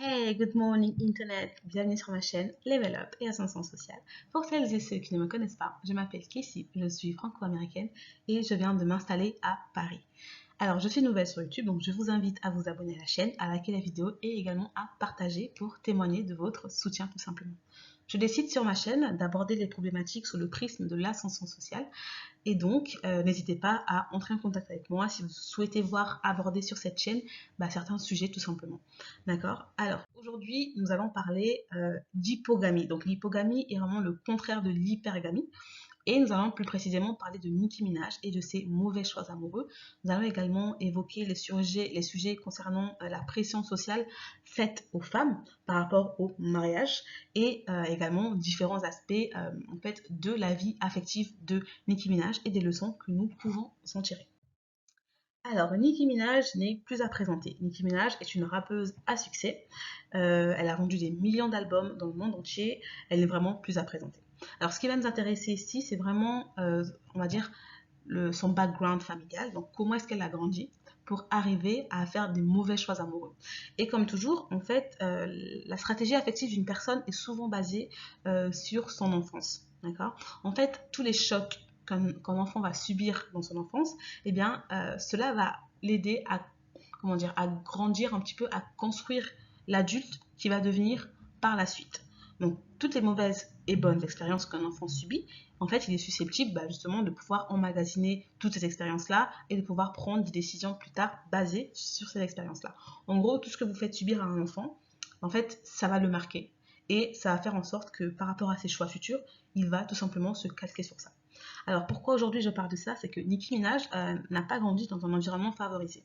Hey, good morning Internet, bienvenue sur ma chaîne Level Up et Ascension Sociale. Pour celles et ceux qui ne me connaissent pas, je m'appelle Casey, je suis franco-américaine et je viens de m'installer à Paris. Alors, je suis nouvelle sur YouTube, donc je vous invite à vous abonner à la chaîne, à liker la vidéo et également à partager pour témoigner de votre soutien tout simplement. Je décide sur ma chaîne d'aborder les problématiques sous le prisme de l'ascension sociale et donc n'hésitez pas à entrer en contact avec moi si vous souhaitez voir aborder sur cette chaîne certains sujets tout simplement. D'accord. Alors aujourd'hui nous allons parler d'hypogamie. Donc l'hypogamie est vraiment le contraire de l'hypergamie. Et nous allons plus précisément parler de Nicki Minaj et de ses mauvais choix amoureux. Nous allons également évoquer les sujets concernant la pression sociale faite aux femmes par rapport au mariage et également différents aspects en fait, de la vie affective de Nicki Minaj et des leçons que nous pouvons en tirer. Alors, Nicki Minaj n'est plus à présenter. Nicki Minaj est une rappeuse à succès. Elle a vendu des millions d'albums dans le monde entier. Elle n'est vraiment plus à présenter. Alors, ce qui va nous intéresser ici, c'est vraiment, on va dire, son background familial. Donc, comment est-ce qu'elle a grandi pour arriver à faire des mauvais choix amoureux. Et comme toujours, en fait, la stratégie affective d'une personne est souvent basée sur son enfance. D'accord. En fait, tous les chocs qu'un enfant va subir dans son enfance, eh bien, cela va l'aider à, comment dire, à grandir un petit peu, à construire l'adulte qui va devenir par la suite. Donc, toutes les mauvaises et bonnes expériences qu'un enfant subit, en fait, il est susceptible justement de pouvoir emmagasiner toutes ces expériences-là et de pouvoir prendre des décisions plus tard basées sur ces expériences-là. En gros, tout ce que vous faites subir à un enfant, en fait, ça va le marquer. Et ça va faire en sorte que par rapport à ses choix futurs, il va tout simplement se calquer sur ça. Alors pourquoi aujourd'hui je parle de ça, c'est que Nicki Minaj n'a pas grandi dans un environnement favorisé.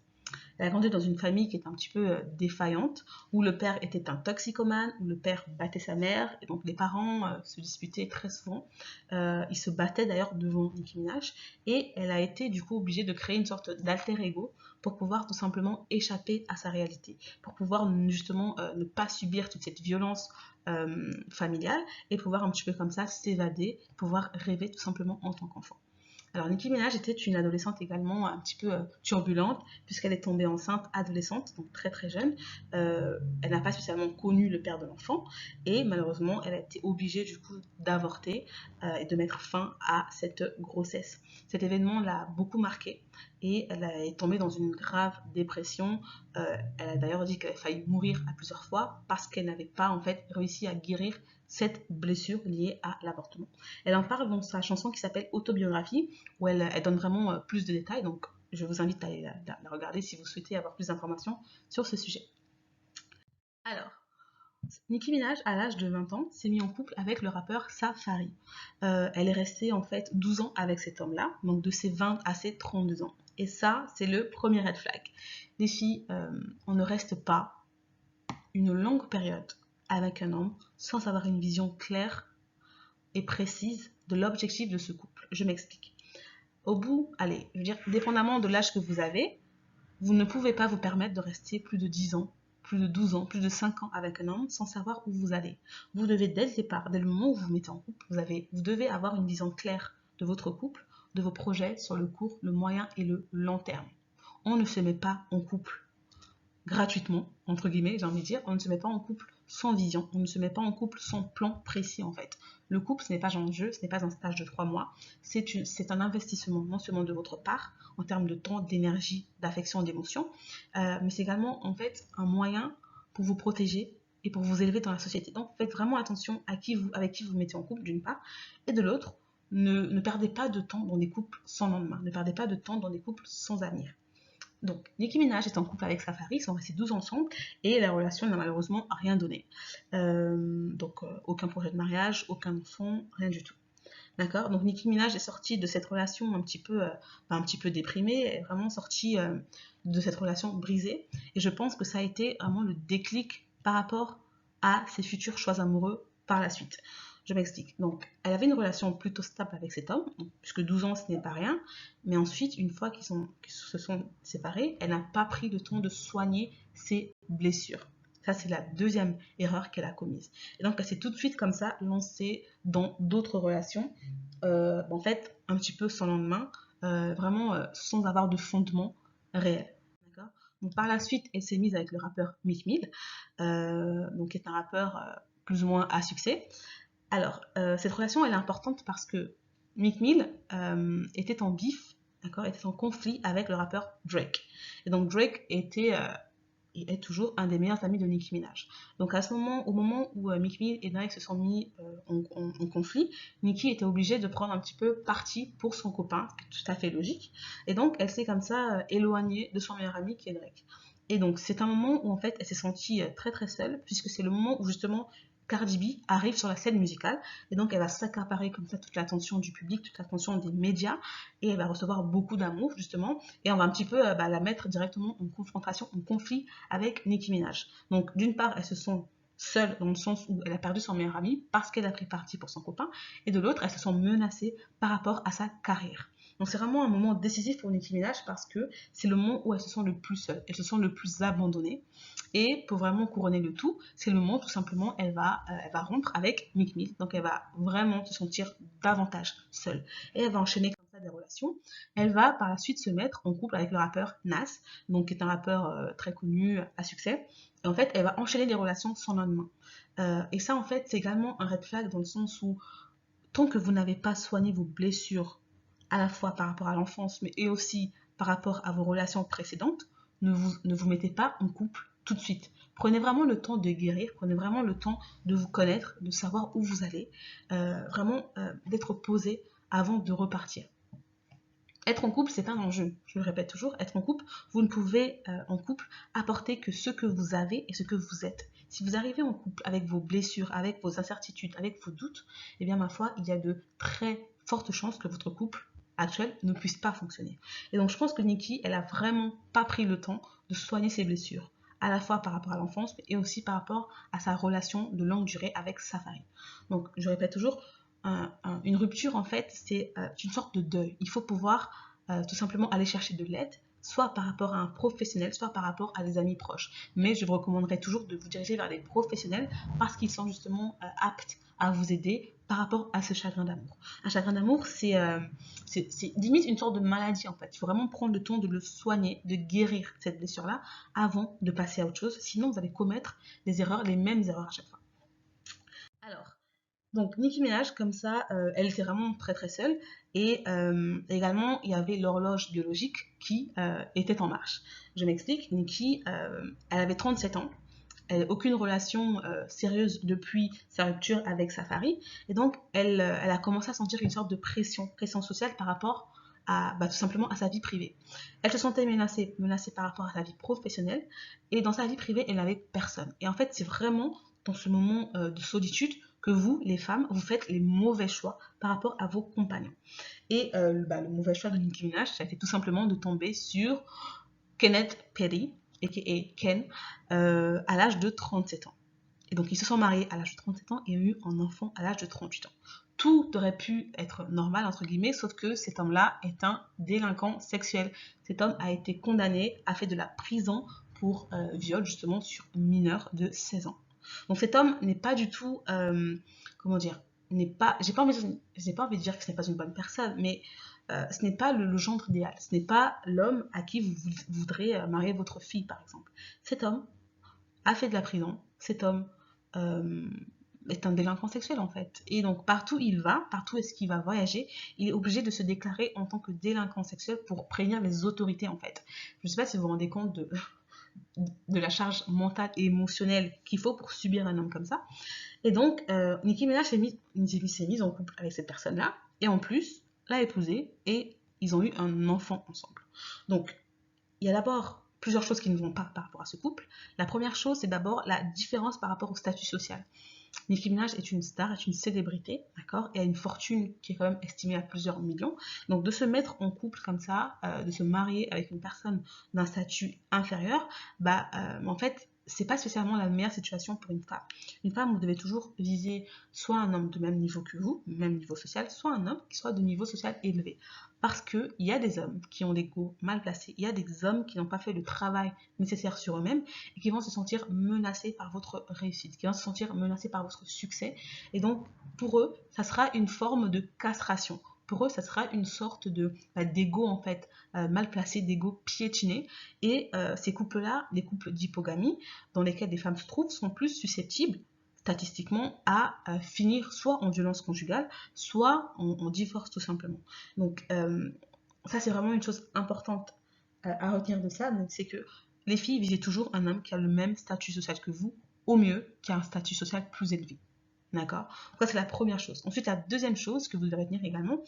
Elle a grandi dans une famille qui est un petit peu défaillante, où le père était un toxicomane, où le père battait sa mère, et donc les parents se disputaient très souvent. Ils se battaient d'ailleurs devant Nicki Minaj, et elle a été du coup obligée de créer une sorte d'alter ego pour pouvoir tout simplement échapper à sa réalité, pour pouvoir justement ne pas subir toute cette violence familiale, et pouvoir un petit peu comme ça s'évader, pouvoir rêver tout simplement en tant qu'enfant. Alors Nicki Minaj était une adolescente également un petit peu turbulente puisqu'elle est tombée enceinte adolescente, donc très très jeune. Elle n'a pas spécialement connu le père de l'enfant et malheureusement elle a été obligée du coup d'avorter et de mettre fin à cette grossesse. Cet événement l'a beaucoup marquée et elle est tombée dans une grave dépression. Elle a d'ailleurs dit qu'elle a failli mourir à plusieurs fois parce qu'elle n'avait pas en fait réussi à guérir cette blessure liée à l'avortement. Elle en parle dans sa chanson qui s'appelle Autobiographie, où elle donne vraiment plus de détails. Donc, je vous invite à aller la regarder si vous souhaitez avoir plus d'informations sur ce sujet. Alors, Nicki Minaj, à l'âge de 20 ans, s'est mise en couple avec le rappeur Safari. Elle est restée en fait 12 ans avec cet homme-là, donc de ses 20 à ses 32 ans. Et ça, c'est le premier red flag. Les filles, on ne reste pas une longue période avec un homme sans avoir une vision claire et précise de l'objectif de ce couple. Je m'explique. Au bout, allez, je veux dire, dépendamment de l'âge que vous avez, vous ne pouvez pas vous permettre de rester plus de 10 ans, plus de 12 ans, plus de 5 ans avec un homme sans savoir où vous allez. Vous devez, dès le départ, dès le moment où vous vous mettez en couple, vous devez avoir une vision claire de votre couple, de vos projets sur le court, le moyen et le long terme. On ne se met pas en couple gratuitement, entre guillemets, j'ai envie de dire. On ne se met pas en couple sans vision, on ne se met pas en couple sans plan précis en fait. Le couple, ce n'est pas un jeu, ce n'est pas un stage de 3 mois, c'est un investissement non seulement de votre part, en termes de temps, d'énergie, d'affection, d'émotion, mais c'est également en fait un moyen pour vous protéger et pour vous élever dans la société. Donc faites vraiment attention avec qui vous mettez en couple d'une part, et de l'autre, ne perdez pas de temps dans des couples sans lendemain, ne perdez pas de temps dans des couples sans avenir. Donc, Nicki Minaj est en couple avec Safari, ils sont restés 12 ans ensemble et la relation n'a malheureusement rien donné. Aucun projet de mariage, aucun enfant, rien du tout. D'accord. Donc, Nicki Minaj est sortie de cette relation un petit peu déprimée, est vraiment sortie de cette relation brisée. Et je pense que ça a été vraiment le déclic par rapport à ses futurs choix amoureux par la suite. Je m'explique. Donc, elle avait une relation plutôt stable avec cet homme, puisque 12 ans, ce n'est pas rien. Mais ensuite, une fois qu'ils se sont séparés, elle n'a pas pris le temps de soigner ses blessures. Ça, c'est la deuxième erreur qu'elle a commise. Et donc, elle s'est tout de suite comme ça lancée dans d'autres relations, en fait, un petit peu sans lendemain, vraiment sans avoir de fondement réel. D'accord. Donc, par la suite, elle s'est mise avec le rappeur Meek Mill, donc qui est un rappeur plus ou moins à succès. Alors, cette relation, elle est importante parce que Meek Mill était en bif, d'accord, était en conflit avec le rappeur Drake. Et donc Drake il est toujours un des meilleurs amis de Nicki Minaj. Donc à ce moment, au moment où Meek Mill et Drake se sont mis en conflit, Nicki était obligée de prendre un petit peu parti pour son copain, ce qui est tout à fait logique. Et donc elle s'est comme ça éloignée de son meilleur ami qui est Drake. Et donc c'est un moment où en fait elle s'est sentie très très seule, puisque c'est le moment où justement Cardi B arrive sur la scène musicale et donc elle va s'accaparer comme ça toute l'attention du public, toute l'attention des médias et elle va recevoir beaucoup d'amour justement et on va un petit peu la mettre directement en confrontation, en conflit avec Nicki Minaj. Donc d'une part elles se sont seules dans le sens où elle a perdu son meilleur ami parce qu'elle a pris parti pour son copain et de l'autre elles se sont menacées par rapport à sa carrière. Donc c'est vraiment un moment décisif pour Nicki Minaj parce que c'est le moment où elles se sentent le plus seules, elles se sentent le plus abandonnées. Et pour vraiment couronner le tout, c'est le moment où tout simplement elle va rompre avec Meek Mill. Donc elle va vraiment se sentir davantage seule. Et elle va enchaîner comme ça des relations. Elle va par la suite se mettre en couple avec le rappeur Nas, donc qui est un rappeur très connu, à succès. Et en fait, elle va enchaîner des relations sans lendemain. Et ça, en fait, c'est également un red flag dans le sens où tant que vous n'avez pas soigné vos blessures, à la fois par rapport à l'enfance, mais et aussi par rapport à vos relations précédentes, ne vous mettez pas en couple tout de suite. Prenez vraiment le temps de guérir, prenez vraiment le temps de vous connaître, de savoir où vous allez, vraiment d'être posé avant de repartir. Être en couple, c'est un enjeu. Je le répète toujours, être en couple, vous ne pouvez en couple apporter que ce que vous avez et ce que vous êtes. Si vous arrivez en couple avec vos blessures, avec vos incertitudes, avec vos doutes, eh bien ma foi, il y a de très fortes chances que votre couple actuel ne puisse pas fonctionner. Et donc je pense que Nicki, elle a vraiment pas pris le temps de soigner ses blessures, à la fois par rapport à l'enfance, mais aussi par rapport à sa relation de longue durée avec Safari. Donc je répète toujours, une rupture, en fait, c'est une sorte de deuil. Il faut pouvoir tout simplement aller chercher de l'aide, soit par rapport à un professionnel, soit par rapport à des amis proches. Mais je vous recommanderais toujours de vous diriger vers des professionnels parce qu'ils sont justement aptes à vous aider par rapport à ce chagrin d'amour. Un chagrin d'amour, c'est limite une sorte de maladie en fait. Il faut vraiment prendre le temps de le soigner, de guérir cette blessure-là avant de passer à autre chose. Sinon, vous allez commettre des erreurs, les mêmes erreurs à chaque fois. Alors, donc Nicki Minaj, comme ça, elle était vraiment très très seule. Et également, il y avait l'horloge biologique qui était en marche. Je m'explique, Nicki, elle avait 37 ans. Elle n'a aucune relation sérieuse depuis sa rupture avec Safari. Et donc, elle a commencé à sentir une sorte de pression sociale par rapport à tout simplement à sa vie privée. Elle se sentait menacée par rapport à sa vie professionnelle. Et dans sa vie privée, elle n'avait personne. Et en fait, c'est vraiment dans ce moment de solitude que vous, les femmes, vous faites les mauvais choix par rapport à vos compagnons. Et le mauvais choix de Nicki Minaj, ça a été tout simplement de tomber sur Kenneth Perry, a.k.a. Ken, à l'âge de 37 ans. Et donc, ils se sont mariés à l'âge de 37 ans et ont eu un enfant à l'âge de 38 ans. Tout aurait pu être normal, entre guillemets, sauf que cet homme-là est un délinquant sexuel. Cet homme a été condamné, a fait de la prison pour viol, justement, sur une mineure de 16 ans. Donc, cet homme n'est pas du tout, comment dire, n'est pas, j'ai pas envie de dire que ce n'est pas une bonne personne, mais ce n'est pas le gendre idéal. Ce n'est pas l'homme à qui vous voudrez marier votre fille, par exemple. Cet homme a fait de la prison. Cet homme euh, est un délinquant sexuel, en fait. Et donc, partout où il va, partout est-ce qu'il va voyager, il est obligé de se déclarer en tant que délinquant sexuel pour prévenir les autorités, en fait. Je ne sais pas si vous vous rendez compte de la charge mentale et émotionnelle qu'il faut pour subir un homme comme ça. Et donc, Nicki Minaj s'est mise en couple avec cette personne-là. Et en plus, l'a épousé et ils ont eu un enfant ensemble. Donc, il y a d'abord plusieurs choses qui ne vont pas par rapport à ce couple. La première chose, c'est d'abord la différence par rapport au statut social. Nicki Minaj est une star, est une célébrité, d'accord, et a une fortune qui est quand même estimée à plusieurs millions. Donc de se mettre en couple comme ça, de se marier avec une personne d'un statut inférieur, en fait, c'est pas spécialement la meilleure situation pour une femme. Une femme, vous devez toujours viser soit un homme de même niveau que vous, même niveau social, soit un homme qui soit de niveau social élevé. Parce qu'il y a des hommes qui ont des goûts mal placés, il y a des hommes qui n'ont pas fait le travail nécessaire sur eux-mêmes et qui vont se sentir menacés par votre réussite, qui vont se sentir menacés par votre succès. Et donc, pour eux, ça sera une forme de castration. pour eux, ça sera une sorte de d'ego en fait, mal placé, d'ego piétiné. Et ces couples-là, les couples d'hypogamie, dans lesquels des femmes se trouvent, sont plus susceptibles statistiquement à finir soit en violence conjugale, soit en divorce tout simplement. Donc ça c'est vraiment une chose importante à retenir de ça, donc c'est que les filles visez toujours un homme qui a le même statut social que vous, au mieux qui a un statut social plus élevé. D'accord? Donc ça c'est la première chose. Ensuite la deuxième chose que vous devez retenir également,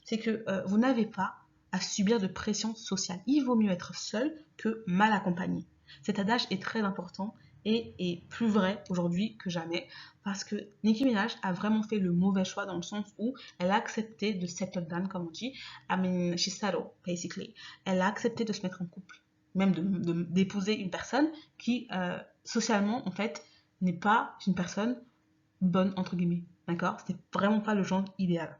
c'est que vous n'avez pas à subir de pression sociale. Il vaut mieux être seul que mal accompagné. Cet adage est très important et est plus vrai aujourd'hui que jamais parce que Nicki Minaj a vraiment fait le mauvais choix dans le sens où elle a accepté de settle down, comme on dit. I mean, she settled, basically. Elle a accepté de se mettre en couple, même d'épouser une personne qui, socialement, en fait, n'est pas une personne bonne, entre guillemets. D'accord? C'est vraiment pas le genre idéal.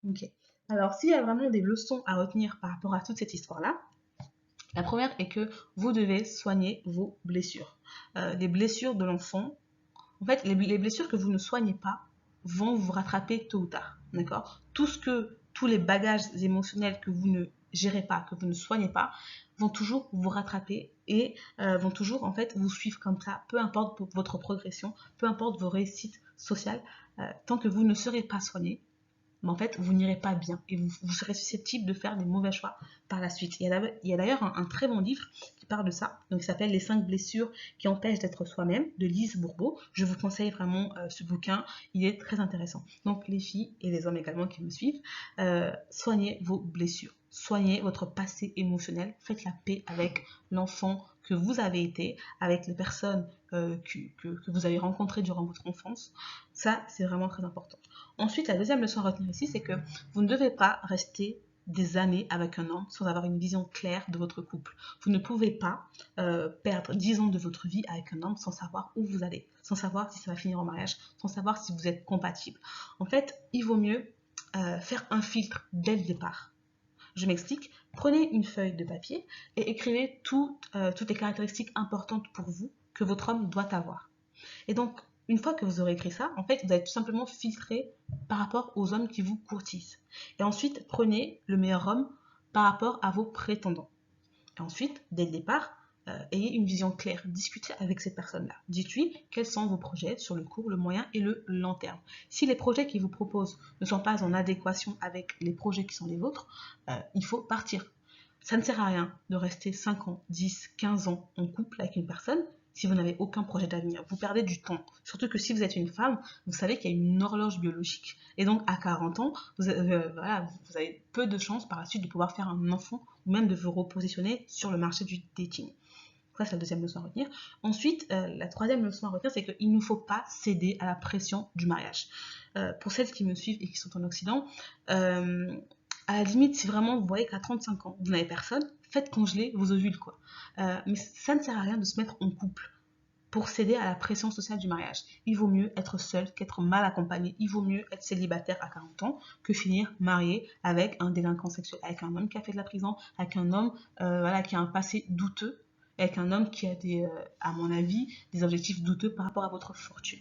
Ok. Alors, s'il y a vraiment des leçons à retenir par rapport à toute cette histoire-là, la première est que vous devez soigner vos blessures. Les blessures de l'enfant, en fait, les blessures que vous ne soignez pas vont vous rattraper tôt ou tard. D'accord? Tous les bagages émotionnels que vous ne gérez pas, que vous ne soignez pas, vont toujours vous rattraper et vont toujours en fait vous suivre comme ça, peu importe votre progression, peu importe vos réussites sociales, tant que vous ne serez pas soigné, mais en fait, vous n'irez pas bien et vous serez susceptible de faire des mauvais choix par la suite. Il y a d'ailleurs un très bon livre qui parle de ça, donc il s'appelle Les 5 blessures qui empêchent d'être soi-même, de Lise Bourbeau. Je vous conseille vraiment ce bouquin, il est très intéressant. Donc les filles et les hommes également qui me suivent, soignez vos blessures, soignez votre passé émotionnel, faites la paix avec l'enfant que vous avez été, avec les personnes que vous avez rencontrées durant votre enfance. Ça, c'est vraiment très important. Ensuite, la deuxième leçon à retenir ici, c'est que vous ne devez pas rester des années avec un homme sans avoir une vision claire de votre couple. Vous ne pouvez pas perdre 10 ans de votre vie avec un homme sans savoir où vous allez, sans savoir si ça va finir en mariage, sans savoir si vous êtes compatible. En fait, il vaut mieux faire un filtre dès le départ. Je m'explique. Prenez une feuille de papier et écrivez toutes les caractéristiques importantes pour vous que votre homme doit avoir. Et donc, une fois que vous aurez écrit ça, en fait, vous allez tout simplement filtrer par rapport aux hommes qui vous courtisent. Et ensuite, prenez le meilleur homme par rapport à vos prétendants. Et ensuite, dès le départ, ayez une vision claire. Discutez avec cette personne-là. Dites-lui quels sont vos projets sur le court, le moyen et le long terme. Si les projets qu'il vous propose ne sont pas en adéquation avec les projets qui sont les vôtres, il faut partir. Ça ne sert à rien de rester 5 ans, 10, 15 ans en couple avec une personne si vous n'avez aucun projet d'avenir. Vous perdez du temps. Surtout que si vous êtes une femme, vous savez qu'il y a une horloge biologique. Et donc, à 40 ans, vous avez peu de chances par la suite de pouvoir faire un enfant ou même de vous repositionner sur le marché du dating. Ça, c'est la deuxième leçon à retenir. Ensuite, la troisième leçon à retenir, c'est qu'il ne faut pas céder à la pression du mariage. Pour celles qui me suivent et qui sont en Occident, à la limite, si vraiment vous voyez qu'à 35 ans, vous n'avez personne, faites congeler vos ovules, quoi. Mais ça ne sert à rien de se mettre en couple pour céder à la pression sociale du mariage. Il vaut mieux être seul qu'être mal accompagné. Il vaut mieux être célibataire à 40 ans que finir marié avec un délinquant sexuel, avec un homme qui a fait de la prison, avec un homme qui a un passé douteux, avec un homme qui a à mon avis, des objectifs douteux par rapport à votre fortune.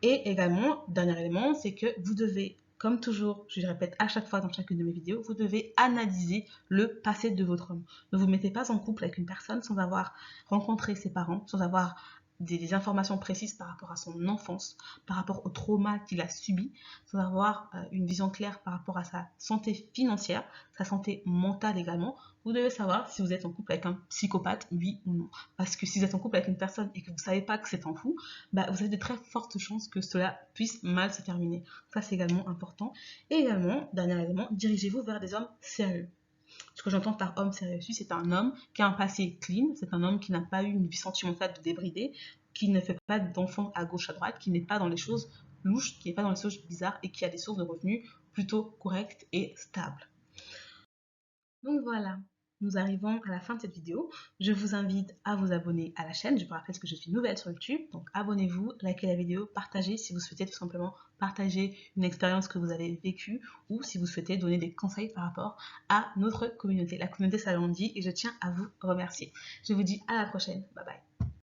Et également, dernier élément, c'est que vous devez, comme toujours, je le répète à chaque fois dans chacune de mes vidéos, vous devez analyser le passé de votre homme. Ne vous mettez pas en couple avec une personne sans avoir rencontré ses parents, sans avoir des informations précises par rapport à son enfance, par rapport au trauma qu'il a subi, sans avoir une vision claire par rapport à sa santé financière, sa santé mentale également. Vous devez savoir si vous êtes en couple avec un psychopathe, oui ou non. Parce que si vous êtes en couple avec une personne et que vous ne savez pas que c'est un fou, vous avez de très fortes chances que cela puisse mal se terminer. Ça, c'est également important. Et également, dernier élément, dirigez-vous vers des hommes sérieux. Ce que j'entends par homme sérieux, c'est un homme qui a un passé clean, c'est un homme qui n'a pas eu une vie sentimentale de débridée, qui ne fait pas d'enfants à gauche à droite, qui n'est pas dans les choses louches, qui n'est pas dans les choses bizarres et qui a des sources de revenus plutôt correctes et stables. Donc voilà, nous arrivons à la fin de cette vidéo. Je vous invite à vous abonner à la chaîne. Je vous rappelle que je suis nouvelle sur YouTube, donc abonnez-vous, likez la vidéo, partagez si vous souhaitez tout simplement partager une expérience que vous avez vécue ou si vous souhaitez donner des conseils par rapport à notre communauté. La communauté s'agrandit et je tiens à vous remercier. Je vous dis à la prochaine. Bye bye.